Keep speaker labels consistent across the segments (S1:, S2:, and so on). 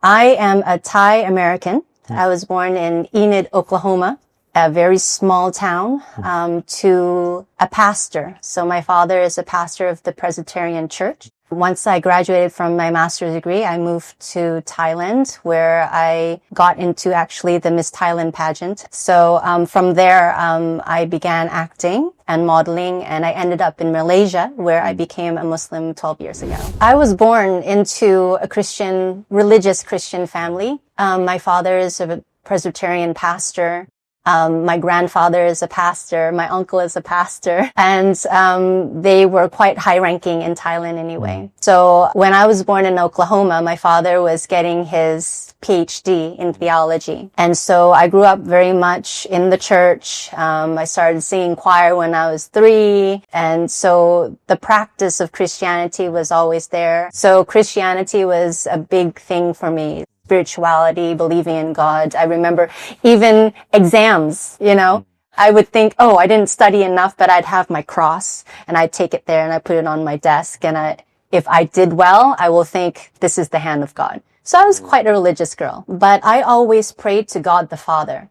S1: I am a Thai American. I was born in Enid, Oklahoma, a very small town, to a pastor. So my father is a pastor of the Presbyterian Church. Once I graduated from my master's degree, I moved to Thailand, where I got into actually the Miss Thailand pageant. So from there, I began acting and modeling, and I ended up in Malaysia, where I became a Muslim 12 years ago. I was born into a religious Christian family. My father is a Presbyterian pastor. My grandfather is a pastor. My uncle is a pastor. And they were quite high-ranking in Thailand anyway. So when I was born in Oklahoma, my father was getting his PhD in theology. And so I grew up very much in the church. I started singing choir when I was 3. And so the practice of Christianity was always there. So Christianity was a big thing for me. Spirituality, believing in God. I remember even exams, I would think, I didn't study enough, but I'd have my cross and I'd take it there and I put it on my desk. And if I did well, I will think this is the hand of God. So I was quite a religious girl, but I always prayed to God the Father.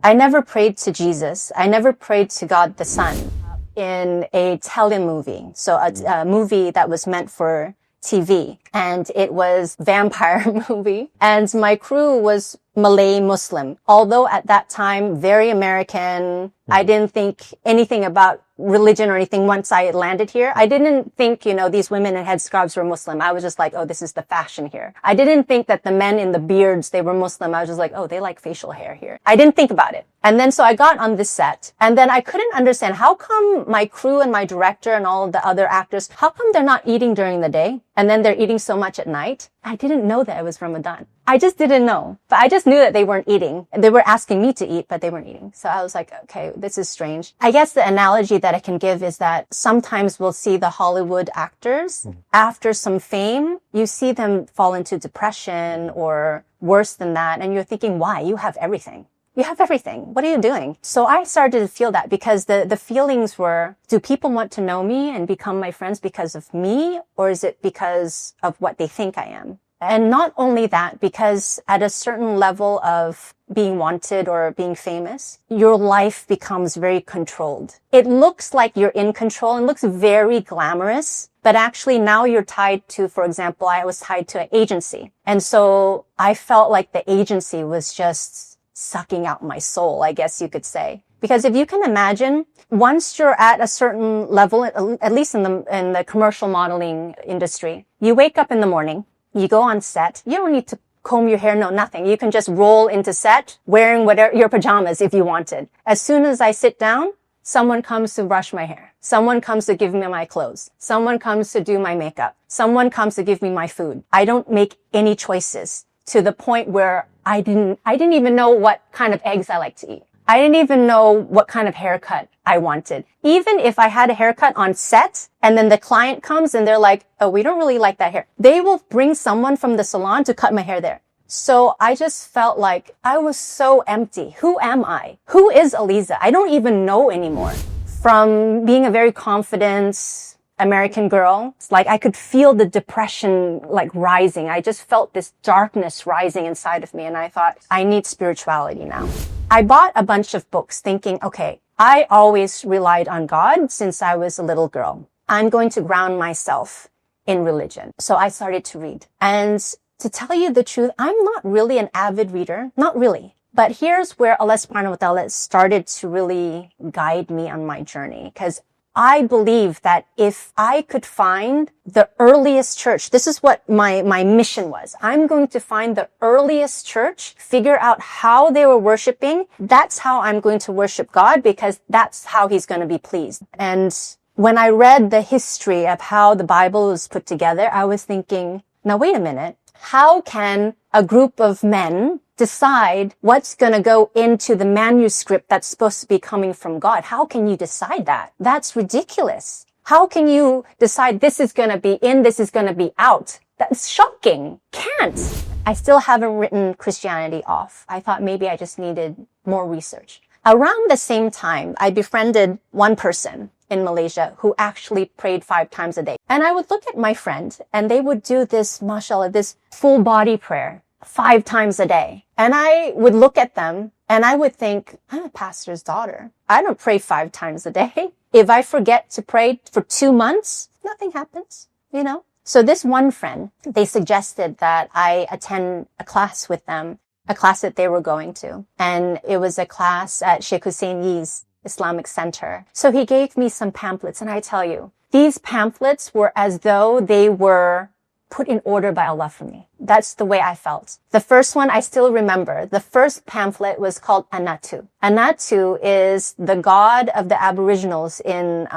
S1: I never prayed to Jesus. I never prayed to God the Son in a telemovie. So a movie that was meant for TV, and it was vampire movie, and my crew was Malay Muslim. Although at that time, very American, I didn't think anything about religion or anything once I landed here. I didn't think, these women in headscarves were Muslim. I was just like, this is the fashion here. I didn't think that the men in the beards, they were Muslim. I was just like, they like facial hair here. I didn't think about it. And then so I got on this set, and then I couldn't understand how come my crew and my director and all of the other actors, how come they're not eating during the day and then they're eating so much at night? I didn't know that it was Ramadan. I just didn't know. But I just knew that they weren't eating. They were asking me to eat, but they weren't eating. So I was like, okay, this is strange. I guess the analogy that I can give is that sometimes we'll see the Hollywood actors after some fame, you see them fall into depression or worse than that. And you're thinking, why? You have everything. You have everything. What are you doing? So I started to feel that because the feelings were, do people want to know me and become my friends because of me? Or is it because of what they think I am? And not only that, because at a certain level of being wanted or being famous, your life becomes very controlled. It looks like you're in control and looks very glamorous, but actually now you're tied to, for example, I was tied to an agency. And so I felt like the agency was just sucking out my soul, I guess you could say. Because if you can imagine, once you're at a certain level, at least in the commercial modeling industry, you wake up in the morning, you go on set, you don't need to comb your hair, no, nothing. You can just roll into set wearing your pajamas if you wanted. As soon as I sit down, someone comes to brush my hair. Someone comes to give me my clothes. Someone comes to do my makeup. Someone comes to give me my food. I don't make any choices to the point where I didn't even know what kind of eggs I like to eat. I didn't even know what kind of haircut I wanted. Even if I had a haircut on set and then the client comes and they're like, we don't really like that hair. They will bring someone from the salon to cut my hair there. So I just felt like I was so empty. Who am I? Who is Aliza? I don't even know anymore. From being a very confident American girl, it's like I could feel the depression rising. I just felt this darkness rising inside of me. And I thought, I need spirituality now. I bought a bunch of books thinking, okay, I always relied on God since I was a little girl. I'm going to ground myself in religion. So I started to read. And to tell you the truth, I'm not really an avid reader. Not really. But here's where Allah subhanahu wa ta'ala started to really guide me on my journey. Because I believe that if I could find the earliest church, this is what my mission was. I'm going to find the earliest church, figure out how they were worshiping. That's how I'm going to worship God, because that's how he's going to be pleased. And when I read the history of how the Bible was put together, I was thinking, now wait a minute. How can a group of men decide what's going to go into the manuscript that's supposed to be coming from God? How can you decide that? That's ridiculous. How can you decide this is going to be in, this is going to be out? That's shocking. Can't. I still haven't written Christianity off. I thought maybe I just needed more research. Around the same time, I befriended one person in Malaysia who actually prayed 5 times a day. And I would look at my friend and they would do this, mashallah, this full body prayer. 5 times a day. And I would look at them and I would think, I'm a pastor's daughter. I don't pray 5 times a day. If I forget to pray for 2 months, nothing happens, you know? So this one friend, they suggested that I attend a class with them, a class that they were going to. And it was a class at Sheikh Hussein Yi's Islamic Center. So he gave me some pamphlets, and I tell you, these pamphlets were as though they were put in order by Allah for me. That's the way I felt. The first one I still remember. The first pamphlet was called Anatu. Anatu is the god of the Aboriginals in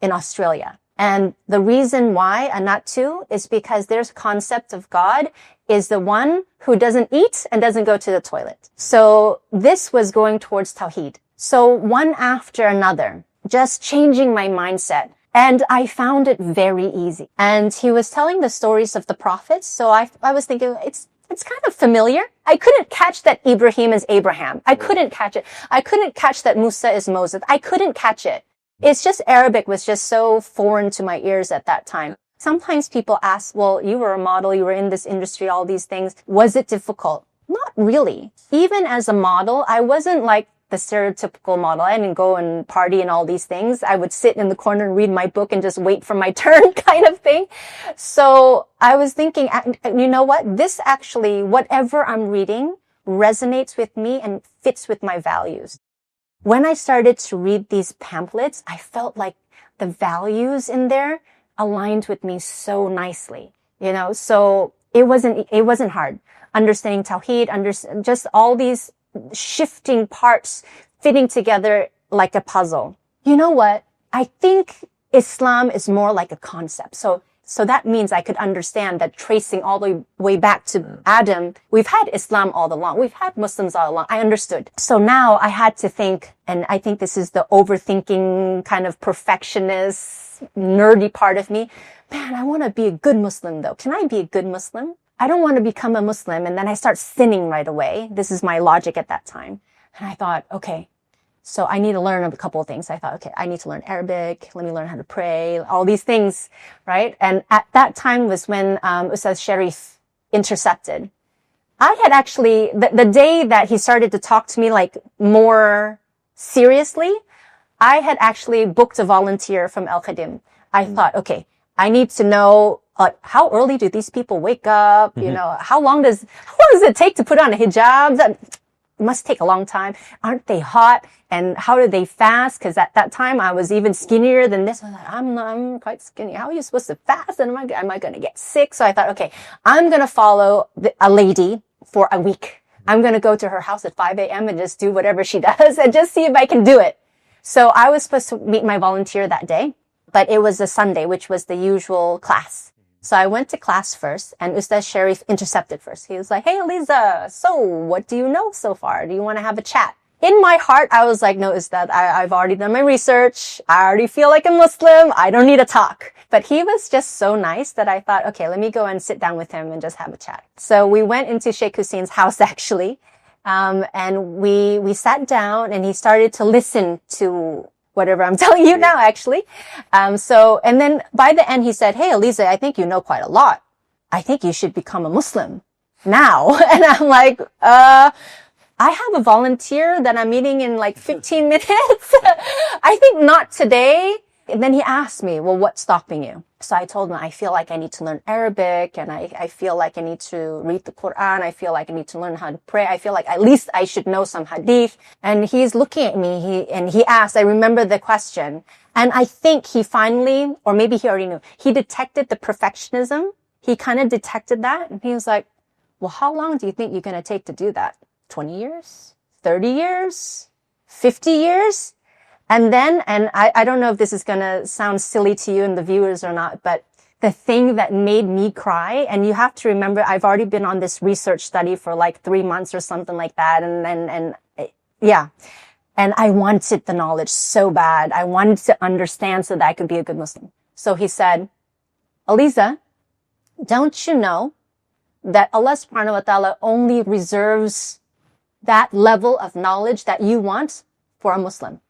S1: Australia. And the reason why Anatu is because their concept of God is the one who doesn't eat and doesn't go to the toilet. So this was going towards Tawheed. So one after another, just changing my mindset. And I found it very easy. And he was telling the stories of the prophets. So I was thinking, it's kind of familiar. I couldn't catch that Ibrahim is Abraham. I couldn't catch it. I couldn't catch that Musa is Moses. I couldn't catch it. It's just Arabic was just so foreign to my ears at that time. Sometimes people ask, well, you were a model, you were in this industry, all these things. Was it difficult? Not really. Even as a model, I wasn't like the stereotypical model. I didn't go and party and all these things. I would sit in the corner and read my book and just wait for my turn kind of thing. So I was thinking, you know what? This actually, whatever I'm reading resonates with me and fits with my values. When I started to read these pamphlets, I felt like the values in there aligned with me so nicely, you know, so it wasn't hard. Understanding Tawheed, just all these shifting parts fitting together like a puzzle. You know what? I think Islam is more like a concept. So that means I could understand that tracing all the way back to Adam, we've had Islam all along. We've had Muslims all along. I understood. So now I had to think, and I think this is the overthinking kind of perfectionist, nerdy part of me. Man, I want to be a good Muslim though. Can I be a good Muslim? I don't want to become a Muslim and then I start sinning right away. This is my logic at that time. And I thought, okay, so I need to learn a couple of things. I thought, okay, I need to learn Arabic. Let me learn how to pray, all these things, right? And at that time was when Ustaz Sharif intercepted. I had actually, the day that he started to talk to me like more seriously, I had actually booked a volunteer from Al Khadim. I thought, okay, I need to know how early do these people wake up? You know, how long does it take to put on a hijab? That must take a long time. Aren't they hot? And how do they fast? Because at that time I was even skinnier than this. I was like, I'm quite skinny. How are you supposed to fast? And am I going to get sick? So I thought, okay, I'm going to follow a lady for a week. I'm going to go to her house at 5 a.m. and just do whatever she does and just see if I can do it. So I was supposed to meet my volunteer that day, but it was a Sunday, which was the usual class. So I went to class first and Ustaz Sharif intercepted first. He was like, hey, Aliza, so what do you know so far? Do you want to have a chat? In my heart, I was like, no, Ustaz, I've already done my research. I already feel like a Muslim. I don't need to talk. But he was just so nice that I thought, okay, let me go and sit down with him and just have a chat. So we went into Sheikh Hussein's house actually. And we sat down and he started to listen to whatever I'm telling you now, actually. And then by the end, he said, hey, Aliza, I think you know quite a lot. I think you should become a Muslim now. And I'm like, I have a volunteer that I'm meeting in like 15 minutes. I think not today. And then he asked me, well, what's stopping you? So I told him, I feel like I need to learn Arabic and I feel like I need to read the Qur'an. I feel like I need to learn how to pray. I feel like at least I should know some hadith. And he's looking at me, he asked, I remember the question. And I think he finally, or maybe he already knew, he detected the perfectionism. He kind of detected that. And he was like, well, how long do you think you're going to take to do that? 20 years? 30 years? 50 years? And then, and I don't know if this is going to sound silly to you and the viewers or not, but the thing that made me cry, and you have to remember, I've already been on this research study for like 3 months or something like that. And I wanted the knowledge so bad. I wanted to understand so that I could be a good Muslim. So he said, Aliza, don't you know that Allah subhanahu wa ta'ala only reserves that level of knowledge that you want for a Muslim?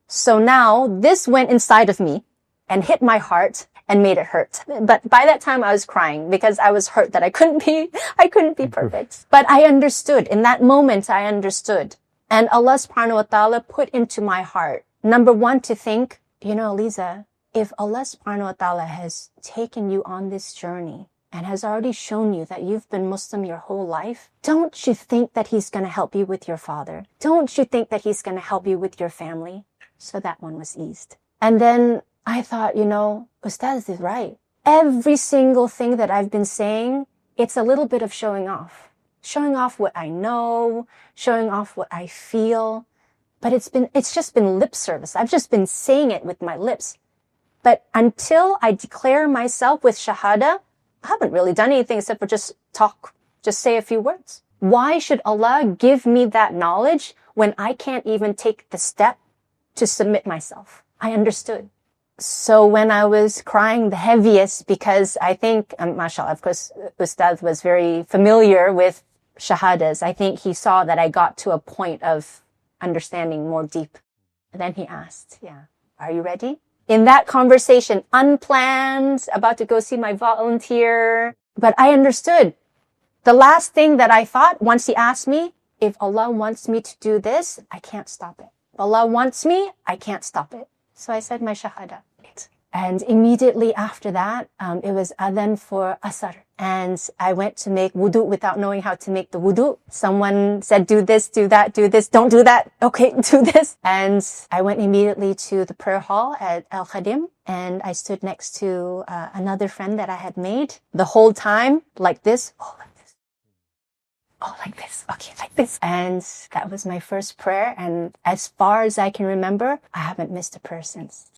S1: So now this went inside of me and hit my heart. and made it hurt. But by that time I was crying because I was hurt that I couldn't be perfect. But I understood. In that moment, I understood. And Allah subhanahu wa ta'ala put into my heart, number one, to think, Lisa, if Allah subhanahu wa ta'ala has taken you on this journey and has already shown you that you've been Muslim your whole life, don't you think that He's going to help you with your father? Don't you think that He's going to help you with your family? So that one was eased. And then I thought, Ustaz is right. Every single thing that I've been saying, it's a little bit of showing off. Showing off what I know, showing off what I feel. But it's just been lip service. I've just been saying it with my lips. But until I declare myself with shahada, I haven't really done anything except for just say a few words. Why should Allah give me that knowledge when I can't even take the step to submit myself? I understood. So when I was crying the heaviest, because I think, mashallah, of course, Ustad was very familiar with shahadas. I think he saw that I got to a point of understanding more deep. And then he asked, are you ready? In that conversation, unplanned, about to go see my volunteer. But I understood. The last thing that I thought, once he asked me, if Allah wants me to do this, I can't stop it. If Allah wants me, I can't stop it. So I said my shahada. And immediately after that, it was adhan for asr. And I went to make wudu without knowing how to make the wudu. Someone said, do this, do that, do this, don't do that. Okay, do this. And I went immediately to the prayer hall at Al Khadim. And I stood next to another friend that I had made the whole time, like this. Oh, like this. Oh, like this. Okay, like this. And that was my first prayer. And as far as I can remember, I haven't missed a prayer since.